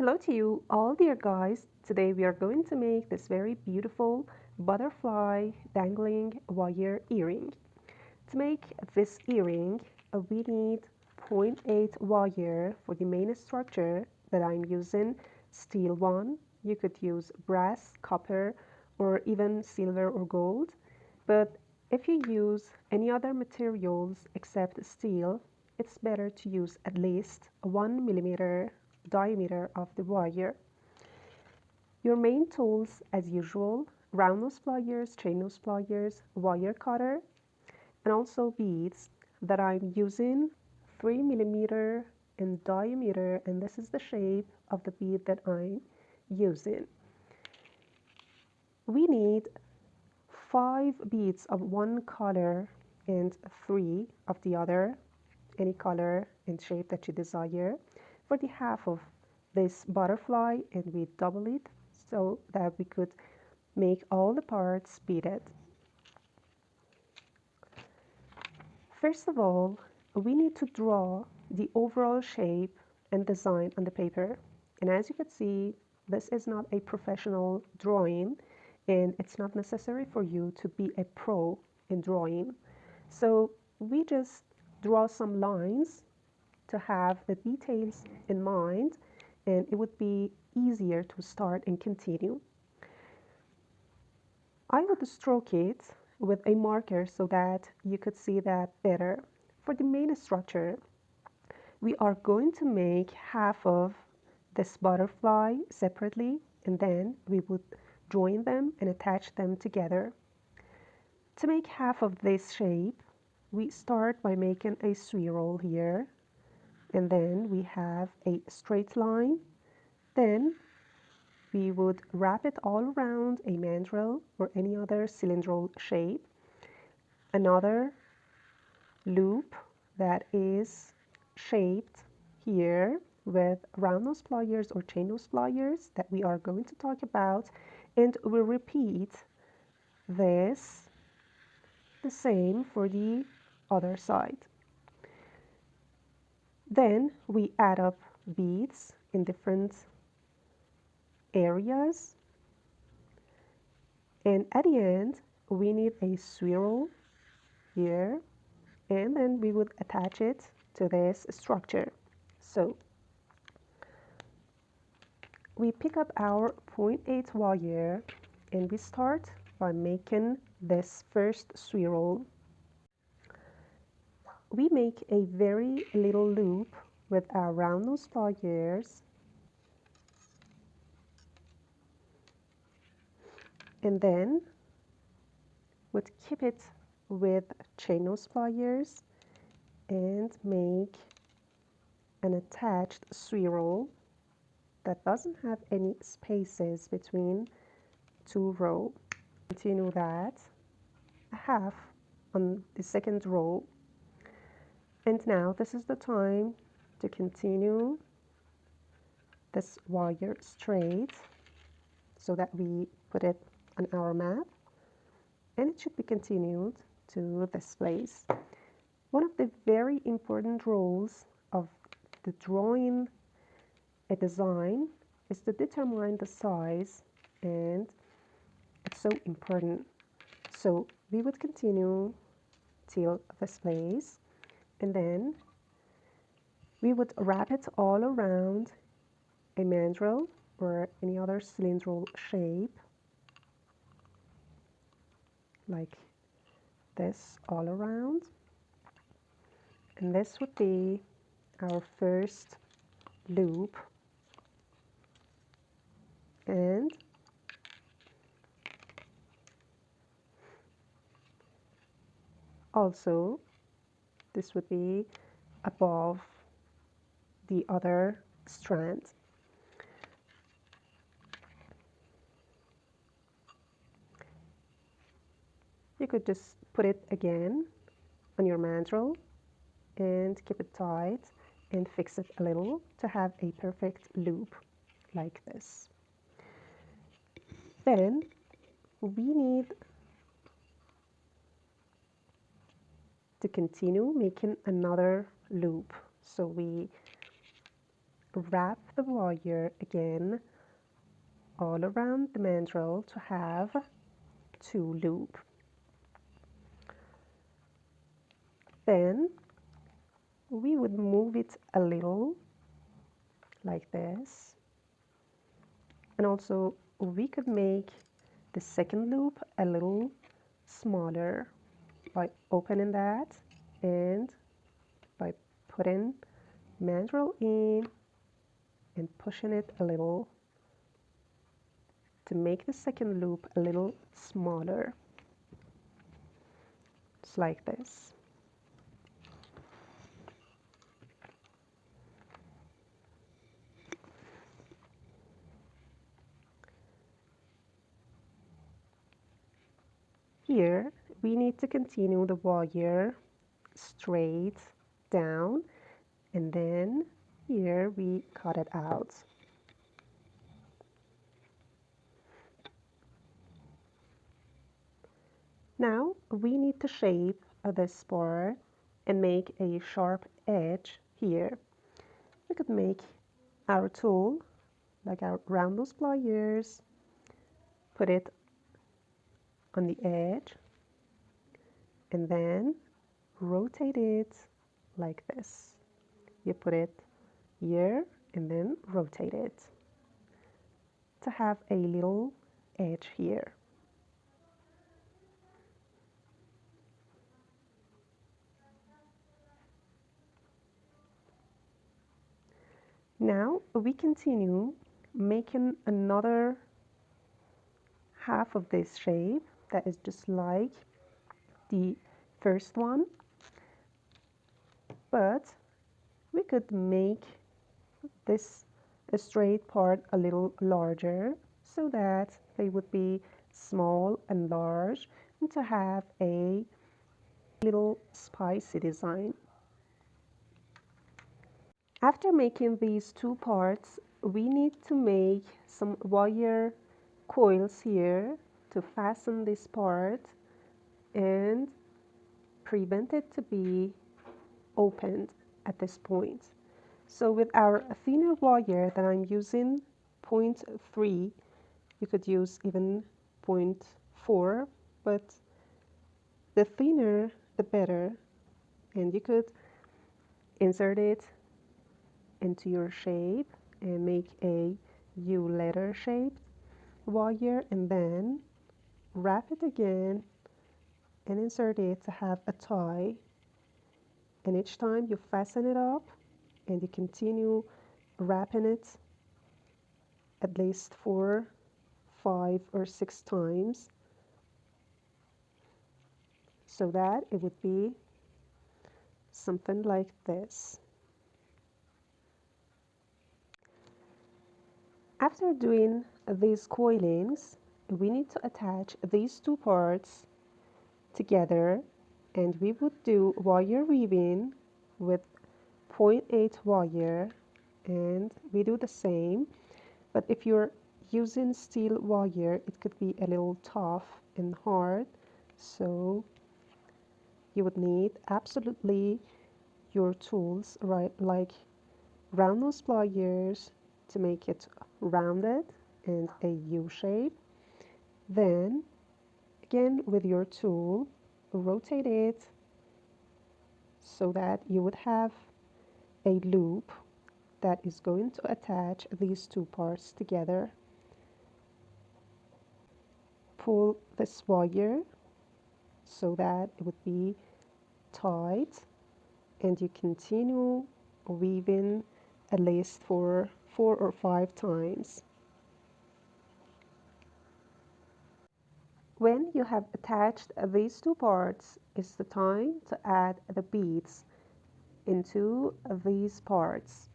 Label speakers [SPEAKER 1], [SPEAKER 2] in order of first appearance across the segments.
[SPEAKER 1] Hello to you all, dear guys. Today we are going to make this very beautiful butterfly dangling wire earring. To make this earring, we need zero point 0.8 wire for the main structure that I'm using, steel one. You could use brass, copper, or even silver or gold. But if you use any other materials except steel, it's better to use at least 1 millimeter diameter of the wire. Your main tools, as usual, round nose pliers, chain nose pliers, wire cutter, and also beads that I'm using 3 millimeter in diameter, and this is the shape of the bead that I'm using. We need 5 beads of one color and 3 of the other, any color and shape that you desire, for the half of this butterfly, and we double it so that we could make all the parts beaded. First of all, we need to draw the overall shape and design on the paper. And as you can see, this is not a professional drawing, and it's not necessary for you to be a pro in drawing. So we just draw some lines to have the details in mind, and it would be easier to start and continue. I would stroke it with a marker so that you could see that better. For the main structure, we are going to make half of this butterfly separately, and then we would join them and attach them together. To make half of this shape, we start by making a swirl here, and then we have a straight line. Then we would wrap it all around a mandrel or any other cylindrical shape. Another loop that is shaped here with round nose pliers or chain nose pliers that we are going to talk about, and we'll repeat this the same for the other side. Then we add up beads in different areas, and at the end we need a swirl here, and then we would attach it to this structure. So we pick up our 0.8 wire and we start by making this first swirl. We make a very little loop with our round nose pliers, and then would keep it with chain nose pliers and make an attached swirl that doesn't have any spaces between two rows. Continue that a half on the second row, and now this is the time to continue this wire straight so that we put it on our map, and it should be continued to this place. One of the very important roles of the drawing a design is to determine the size, and it's so important. So we would continue till this place, and then we would wrap it all around a mandrel or any other cylindrical shape like this all around, and this would be our first loop, and also this would be above the other strand. You could just put it again on your mandrel and keep it tight and fix it a little to have a perfect loop like this. Then we need to continue making another loop. So we wrap the wire again all around the mandrel to have 2 loops. Then we would move it a little like this, and also we could make the second loop a little smaller by opening that and by putting mandrel in and pushing it a little to make the second loop a little smaller, just like this. Here we need to continue the wire straight down, and then here we cut it out. Now we need to shape this part and make a sharp edge here. We could make our tool, like our round nose pliers, put it on the edge, and then rotate it like this. You put it here and then rotate it to have a little edge here. Now we continue making another half of this shape that is just like the first one, but we could make this straight part a little larger so that they would be small and large, and to have a little spicy design. After making these 2 parts, we need to make some wire coils here to fasten this part and prevent it to be opened at this point. So with our thinner wire that I'm using 0.3, you could use even 0.4, but the thinner the better, and you could insert it into your shape and make a U letter shaped wire, and then wrap it again and insert it to have a tie, and each time you fasten it up and you continue wrapping it at least for 5 or 6 times so that it would be something like this. After doing these coilings, we need to attach these 2 parts together, and we would do wire weaving with 0.8 wire, and we do the same, but if you're using steel wire it could be a little tough and hard, so you would need absolutely your tools, right, like round nose pliers to make it rounded and a U shape. Then again with your tool, rotate it so that you would have a loop that is going to attach these 2 parts together. Pull this wire so that it would be tight, and you continue weaving at least for 4 or 5 times. When you have attached these 2 parts, it's the time to add the beads into these parts.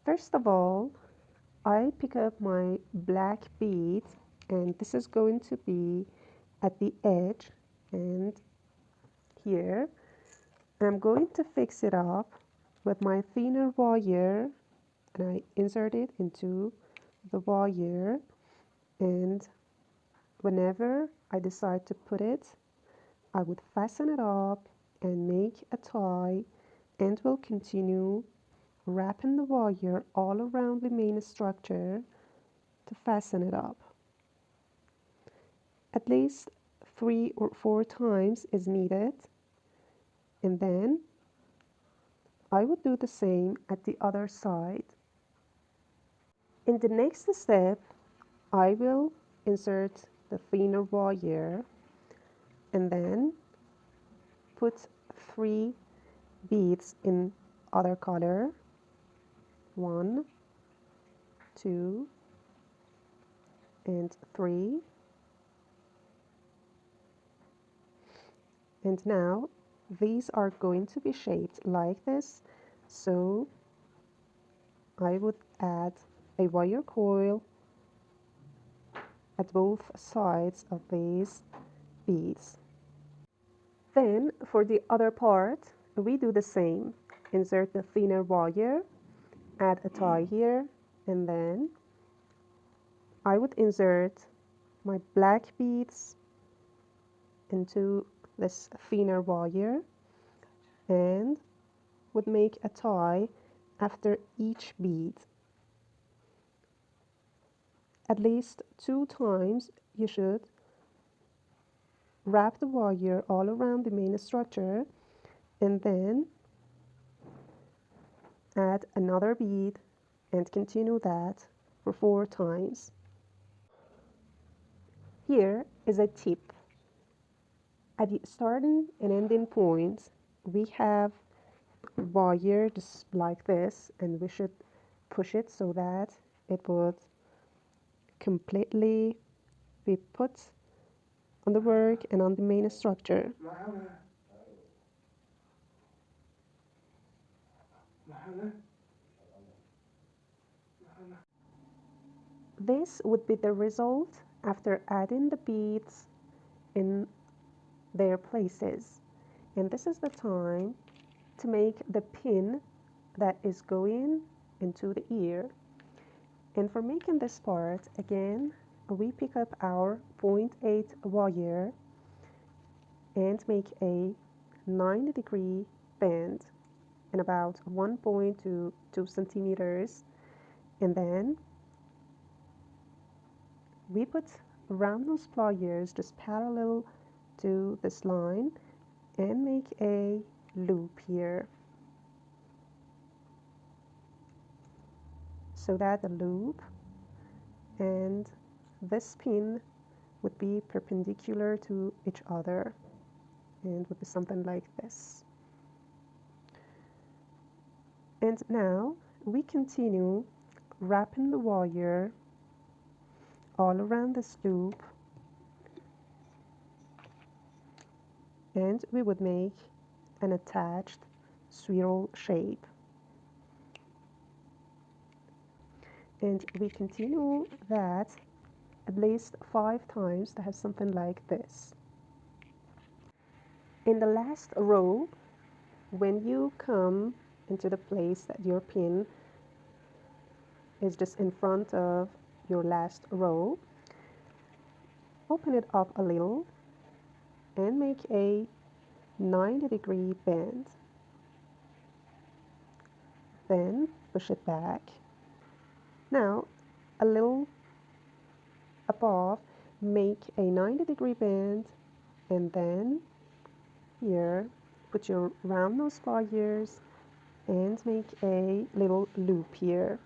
[SPEAKER 1] First of all, I pick up my black bead, and this is going to be at the edge and here. I'm going to fix it up with my thinner wire, and I insert it into the wire, and whenever I decide to put it, I would fasten it up and make a tie, and will continue wrapping the wire all around the main structure to fasten it up. At least 3 or 4 times is needed, and then I would do the same at the other side. In the next step, I will insert the thinner wire and then put 3 beads in other color. 1, 2, and 3. And now these are going to be shaped like this, so I would add a wire coil at both sides of these beads. Then for the other part, we do the same. Insert the thinner wire, add a tie here, and then I would insert my black beads into this thinner wire and would make a tie after each bead. At least 2 times you should wrap the wire all around the main structure and then add another bead and continue that for 4 times. Here is a tip. At the starting and ending point, we have wire just like this, and we should push it so that it would completely be put on the work and on the main structure. This would be the result after adding the beads in their places. And this is the time to make the pin that is going into the ear. And for making this part, again, we pick up our 0.8 wire and make a 90-degree bend in about 1.2 to 2 centimeters. And then we put round nose pliers just parallel to this line and make a loop here, so that the loop and this pin would be perpendicular to each other and would be something like this. And now we continue wrapping the wire all around this loop, and we would make an attached swirl shape. And we continue that at least 5 times to have something like this. In the last row, when you come into the place that your pin is just in front of your last row, open it up a little and make a 90-degree bend. Then push it back. Now, a little above, make a 90-degree bend, and then here, put your round nose pliers and make a little loop here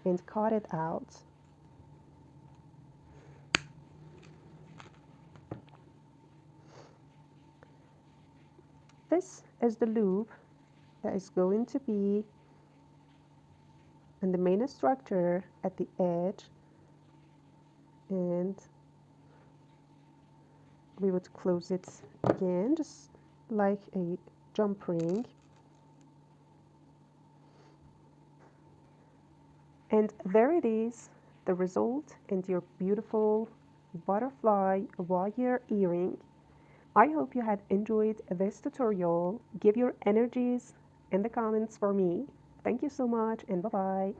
[SPEAKER 1] and cut it out. This is the loop that is going to be in the main structure at the edge, and we would close it again just like a jump ring. And there it is, the result, and your beautiful butterfly wire earring. I hope you had enjoyed this tutorial. Give your energies in the comments for me. Thank you so much, and bye-bye.